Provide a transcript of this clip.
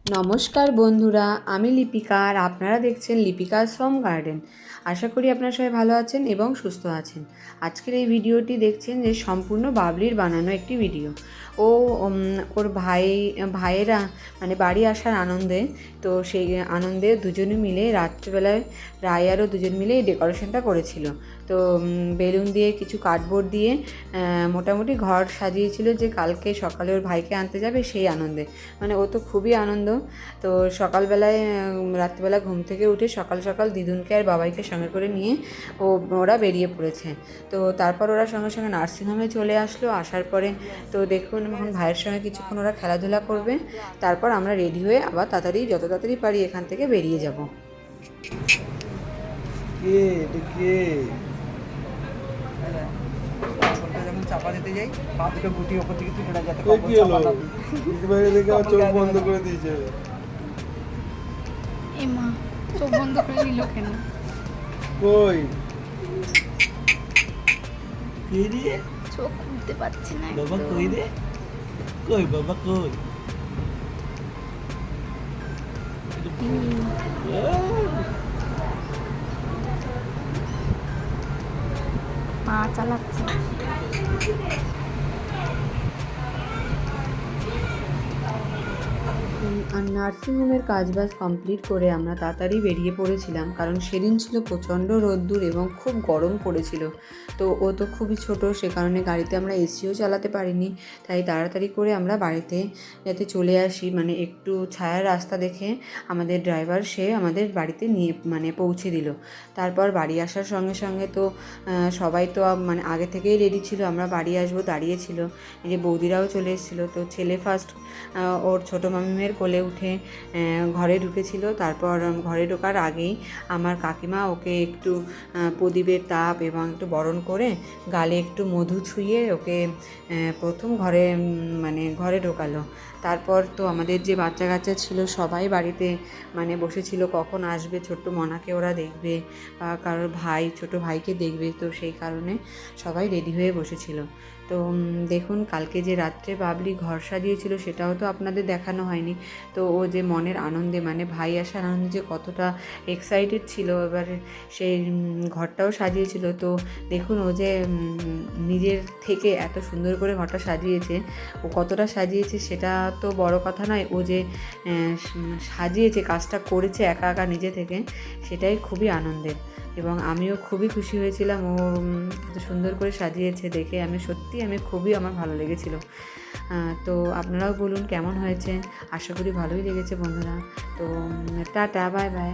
নমস্কার বন্ধুরা, আমি লিপিকা আর আপনারা দেখছেন লিপিকাস হোম গার্ডেন। আশা করি আপনারা সবাই ভালো আছেন এবং সুস্থ আছেন। আজকের এই ভিডিওটি দেখছেন যে সম্পূর্ণ বাবলির বানানো একটি ভিডিও। ও ওর ভাইয়েরা মানে বাড়ি আসার আনন্দে, তো সেই আনন্দে দুজনে মিলে রাত্রিবেলায় রায় আরও দুজন মিলে এই ডেকোরেশনটা করেছিল। তো বেলুন দিয়ে কিছু কার্ডবোর্ড দিয়ে মোটামুটি ঘর সাজিয়েছিল যে কালকে সকালে ওর ভাইকে আনতে যাবে সেই আনন্দে। মানে ও তো খুবই আনন্দ। তো সকালবেলায় রাত্রিবেলা ঘুম থেকে উঠে সকাল সকাল দিদুনকে আর বাবাইকে সঙ্গে করে নিয়ে ওরা বেরিয়ে পড়েছে। তো তারপর ওরা সঙ্গে সঙ্গে নার্সিংহোমে চলে আসলো। আসার পরে তো দেখুন এখন ভাইয়ের সঙ্গে কিছুক্ষণ ওরা খেলাধুলা করবে, তারপর আমরা রেডি হয়ে আবার যত তাড়াতাড়ি পারি এখান থেকে বেরিয়ে যাব। চাপা দিতে যাই, পা দুটো গুটি ওপর দিকে তুলে না যাতে চোখ বন্ধ করে দিয়েছে। এমা চোখ বন্ধ করে নিল কেন? কই রে চোখ খুলতে পারছি না। বাবা কই রে, কই বাবা কই? পা চালাচ্ছে। আর নার্সিংহোমের কাজবাজ কমপ্লিট করে আমরা তাড়াতাড়ি বেরিয়ে পড়েছিলাম, কারণ সেদিন ছিল প্রচণ্ড রোদ্দুর এবং খুব গরম পড়েছিল। তো ও তো খুবই ছোট, সে কারণে গাড়িতে আমরা এসিও চালাতে পারিনি। তাই তাড়াতাড়ি করে আমরা বাড়িতে যাতে চলে আসি, মানে একটু ছায়ার রাস্তা দেখে আমাদের ড্রাইভার সে আমাদের বাড়িতে নিয়ে পৌঁছে দিল। তারপর বাড়ি আসার সঙ্গে সঙ্গে তো সবাই তো মানে আগে থেকেই রেডি ছিল, আমরা বাড়ি আসবো দাঁড়িয়েছিল। এই যে বৌদিরাও চলে এসেছিলো। তো ছেলে ফার্স্ট ওর ছোটো মামিমের কোলে উঠে ঘরে ঢুকেছিল। তারপর ঘরে ঢোকার আগেই আমার কাকিমা ওকে একটু প্রদীপের তাপ এবং একটু বরণ করে গালে একটু মধু ছুঁয়ে ওকে প্রথম ঘরে ঢোকালো। তারপর তো আমাদের যে বাচ্চা কাচ্চা ছিল সবাই বাড়িতে বসেছিল কখন আসবে ছোট্ট মনাকে ওরা দেখবে বা কারোর ছোট ভাইকে দেখবে। তো সেই কারণে সবাই রেডি হয়ে বসেছিল। তো দেখুন কালকে যে রাত্রে বাবলি ঘর সাজিয়েছিল সেটাও তো আপনাদের দেখানো হয়নি। তো ও যে মনের আনন্দে ভাই আসার আনন্দে যে কতটা এক্সাইটেড ছিল, এবারে সেই ঘরটাও সাজিয়েছিল। তো দেখুন ও যে নিজের থেকে এত সুন্দর করে ঘরটা সাজিয়েছে, ও কতটা সাজিয়েছে সেটা তো বড় কথা নয়, ও যে সাজিয়েছে কাজটা করেছে একা একা নিজে থেকে, সেটাই খুবই আনন্দের। এবং আমিও খুবই খুশি হয়েছিলাম ও এত সুন্দর করে সাজিয়েছে দেখে। আমার ভালো লেগেছিল। তো আপনারাও বলুন কেমন হয়েছে। আশা করি ভালোই লেগেছে বন্ধুরা। তো টাটা, বাই বাই।